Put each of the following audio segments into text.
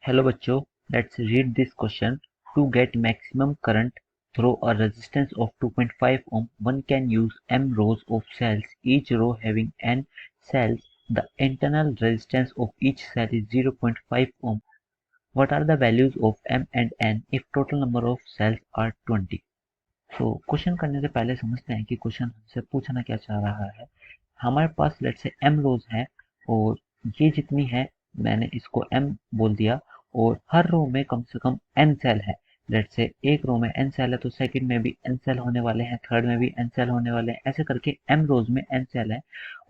Hello बच्चों, let's read this question. To get maximum current through a resistance of 2.5 ohm, one can use m rows of cells, each row having n cells. The internal resistance of each cell is 0.5 ohm. What are the values of m and n if total number of cells are 20? So question करने से पहले समझते हैं कि question हमसे पूछना क्या चाह रहा है. हमारे पास लेट्स से m रोज है और ये जितनी है मैंने इसको m बोल दिया और हर रो में कम से कम n सेल है. लेट्स से एक रो में n सेल है तो सेकंड में भी n सेल होने वाले हैं, थर्ड में भी n सेल होने वाले हैं, ऐसे करके m रोज में n सेल है.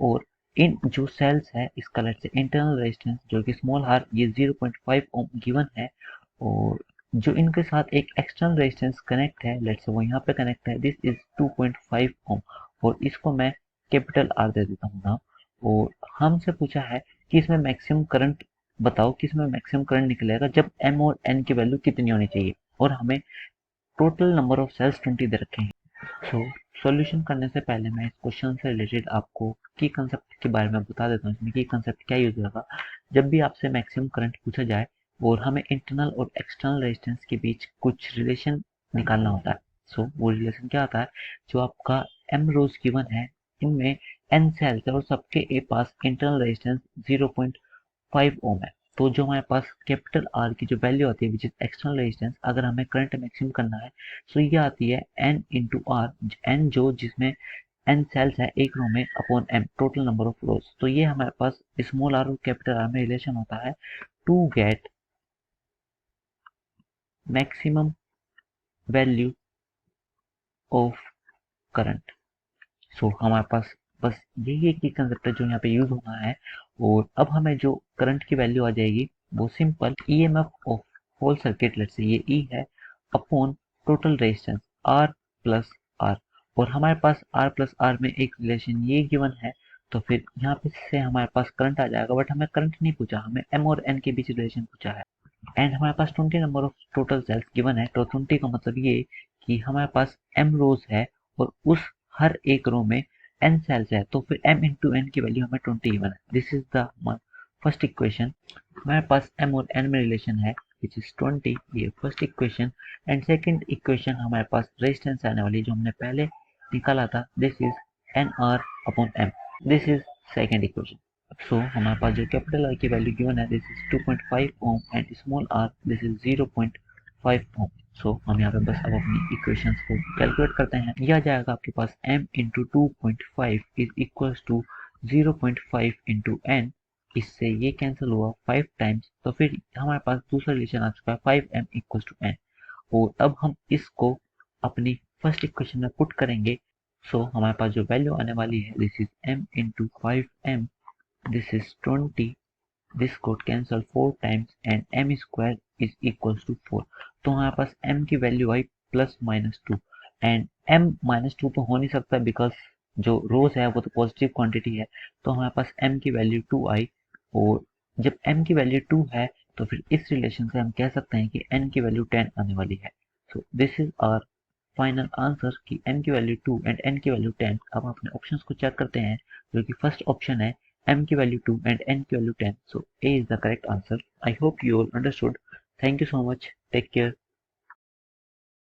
और इन जो सेल्स है इसका लेट्स से इंटरनल रेजिस्टेंस जो कि स्मॉल r ये 0.5 ओम गिवन है. और जो इनके साथ एक एक्सटर्नल रेजिस्टेंस कनेक्ट है लेट्स से वो यहाँ पे कनेक्ट है, दिस इज 2.5 ओम और इसको मैं कैपिटल आर दे देता हूँ ना. और हमसे पूछा है कि इसमें मैक्सिमम करंट बताओ कि इसमें मैक्सिमम करंट निकलेगा जब m और n की वैल्यू कितनी होनी चाहिए और हमें टोटल नंबर ऑफ सेल्स 20 दे रखे हैं. सो सॉल्यूशन करने से पहले मैं इस क्वेश्चन से रिलेटेड आपको की कंसेप्ट के बारे में बता देता हूँ. इसमें की कंसेप्ट क्या यूज होगा जब भी आपसे मैक्सिमम करंट पूछा जाए और हमें इंटरनल और एक्सटर्नल रेजिस्टेंस के बीच कुछ रिलेशन निकालना होता है. सो वो रिलेशन क्या आता है, जो आपका m रोज गिवन है इनमें n सेल्स है और सबके ए पास इंटरनल रेजिस्टेंस 0.5 ओम है. तो जो हमारे पास कैपिटल आर की जो वैल्यू आती है विच इज एक्सटर्नल रेजिस्टेंस, अगर हमें करंट मैक्सिमम करना है तो ये आती है n इंटू आर, n जो जिसमें n सेल्स है एक रो में upon m total number of rows. तो ये हमारे पास स्मॉल आर और कैपिटल आर में रिलेशन होता है to get maximum value of current. So हमारे पास बस यही एक ही कंसेप्ट है जो यहाँ पे यूज होना है. और अब हमें जो करंट की वैल्यू आ जाएगी वो simple EMF of whole circuit let's say ये ई है upon total resistance R plus R. और हमारे पास आर प्लस आर में एक रिलेशन ये गिवन है तो फिर यहाँ पे से हमारे पास करंट आ जाएगा. बट हमें करंट नहीं पूछा, हमें एम और एन के बीच रिलेशन पूछा है. एंड हमारे पास 20 number of total cells given है. तो 20 का मतलब ये कि हमारे पास m रोज है और उस हर एक रो में n सेल्स है तो फिर m इंटू n की वैल्यू हमें 20 गिवन है. This is the first equation. हमारे पास m और n में रिलेशन है विच इज 20, ये first equation. And second equation हमारे पास रेजिस्टेंस आने वाली जो हमने पहले निकाला था, this is N R upon m. This is second equation. So हमारे पास जो कैपिटल आर की वैल्यू गिवन है this is 2.5 ohm and small R this is 0.5 ohm. So हम यहाँ पे बस अब अपनी इक्वेशंस को कैलकुलेट करते हैं. यह आ जाएगा आपके पास m into 2.5 is equal to 0.5 into n. इससे ये कैंसिल हुआ 5 टाइम्स तो फिर हमारे पास दूसरा रिलेशन आ चुका है 5m इक्वल टू n. और अब हम इसको अपनी फर्स्ट इक्वेशन में पुट करेंगे. सो हमारे पास जो वैल्यू आने वाली है this is m into 5m, this is 20. This could cancel 4 times and m square is equals to 4. तो हमारे पास m की value I plus minus 2 and m minus 2 तो हो नहीं सकता बिकॉज जो रोज है वो तो पॉजिटिव क्वांटिटी है. तो हमारे पास m की वैल्यू 2 आई और जब m की वैल्यू 2 है तो फिर इस रिलेशन से हम कह सकते हैं कि n की वैल्यू 10 आने वाली है. So this is our final answer कि m की वैल्यू 2 एंड n की वैल्यू 10. अब अपने ऑप्शंस को चेक करते हैं जो कि फर्स्ट ऑप्शन है m की value 2 and n की value 10. So A is the correct answer. I hope you all understood. Thank you so much. Take care.